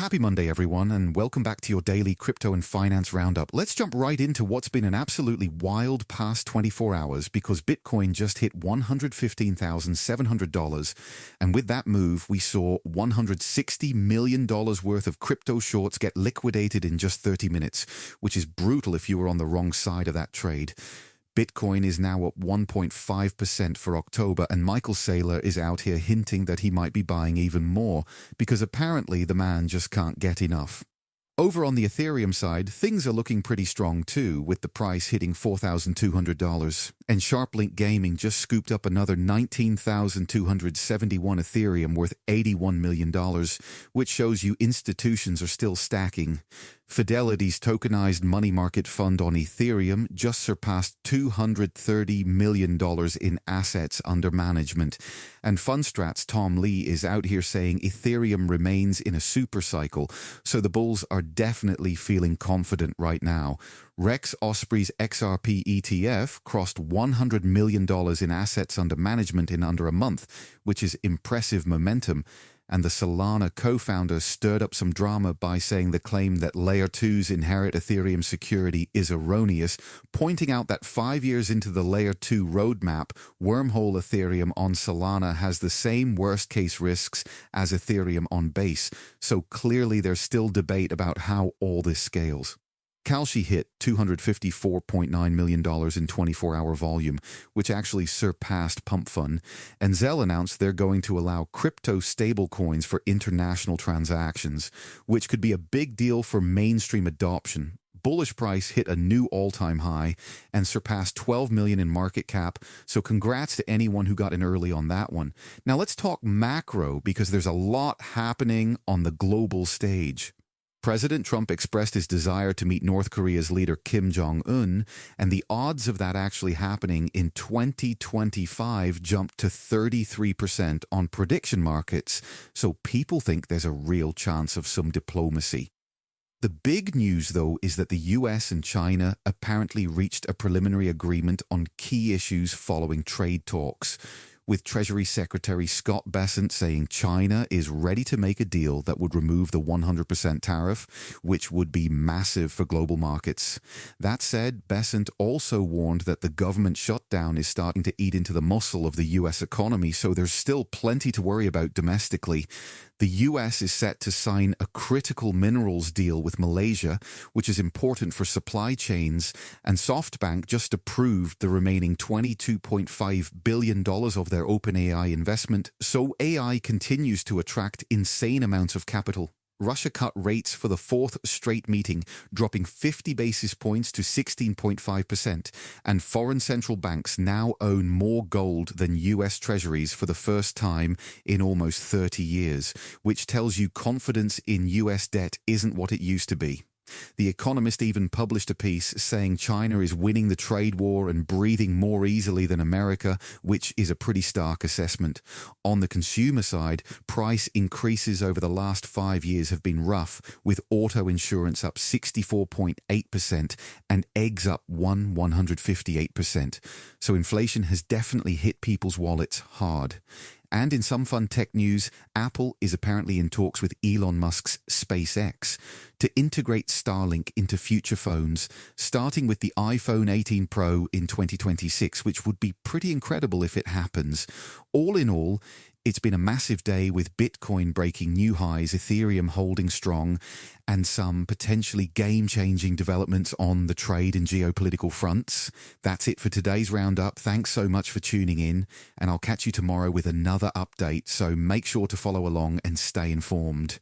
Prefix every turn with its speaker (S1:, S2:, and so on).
S1: Happy Monday, everyone, and welcome back to your daily crypto and finance roundup. Let's jump right into what's been an absolutely wild past 24 hours because Bitcoin just hit $115,700. And with that move, we saw $160 million worth of crypto shorts get liquidated in just 30 minutes, which is brutal if you were on the wrong side of that trade. Bitcoin is now up 1.5% for October, and Michael Saylor is out here hinting that he might be buying even more, because apparently the man just can't get enough. Over on the Ethereum side, things are looking pretty strong too, with the price hitting $4,200. And SharpLink Gaming just scooped up another 19,271 Ethereum worth $81 million, which shows you institutions are still stacking. Fidelity's tokenized money market fund on Ethereum just surpassed $230 million in assets under management. And Fundstrat's Tom Lee is out here saying Ethereum remains in a super cycle, so the bulls are definitely feeling confident right now. Rex Osprey's XRP ETF crossed $100 million in assets under management in under a month, which is impressive momentum. And the Solana co-founder stirred up some drama by saying the claim that Layer 2's inherit Ethereum security is erroneous, pointing out that 5 years into the Layer 2 roadmap, wormhole Ethereum on Solana has the same worst-case risks as Ethereum on Base, so clearly there's still debate about how all this scales. Kalshi hit $254.9 million in 24-hour volume, which actually surpassed Pump Fun, and Zelle announced they're going to allow crypto stablecoins for international transactions, which could be a big deal for mainstream adoption. Bullish price hit a new all-time high and surpassed 12 million in market cap, so congrats to anyone who got in early on that one. Now let's talk macro, because there's a lot happening on the global stage. President Trump expressed his desire to meet North Korea's leader Kim Jong-Un, and the odds of that actually happening in 2025 jumped to 33% on prediction markets, so people think there's a real chance of some diplomacy. The big news, though, is that the US and China apparently reached a preliminary agreement on key issues following trade talks, with Treasury Secretary Scott Bessent saying China is ready to make a deal that would remove the 100% tariff, which would be massive for global markets. That said, Bessent also warned that the government shutdown is starting to eat into the muscle of the US economy, so there's still plenty to worry about domestically. The US is set to sign a critical minerals deal with Malaysia, which is important for supply chains, and SoftBank just approved the remaining $22.5 billion of their OpenAI investment, so AI continues to attract insane amounts of capital. Russia cut rates for the fourth straight meeting, dropping 50 basis points to 16.5%, and foreign central banks now own more gold than US Treasuries for the first time in almost 30 years, which tells you confidence in US debt isn't what it used to be. The Economist even published a piece saying China is winning the trade war and breathing more easily than America, which is a pretty stark assessment. On the consumer side, price increases over the last 5 years have been rough, with auto insurance up 64.8% and eggs up 158%. So inflation has definitely hit people's wallets hard. And in some fun tech news, Apple is apparently in talks with Elon Musk's SpaceX to integrate Starlink into future phones, starting with the iPhone 18 Pro in 2026, which would be pretty incredible if it happens. All in all, it's been a massive day with Bitcoin breaking new highs, Ethereum holding strong, and some potentially game-changing developments on the trade and geopolitical fronts. That's it for today's roundup. Thanks so much for tuning in, and I'll catch you tomorrow with another update, so make sure to follow along and stay informed.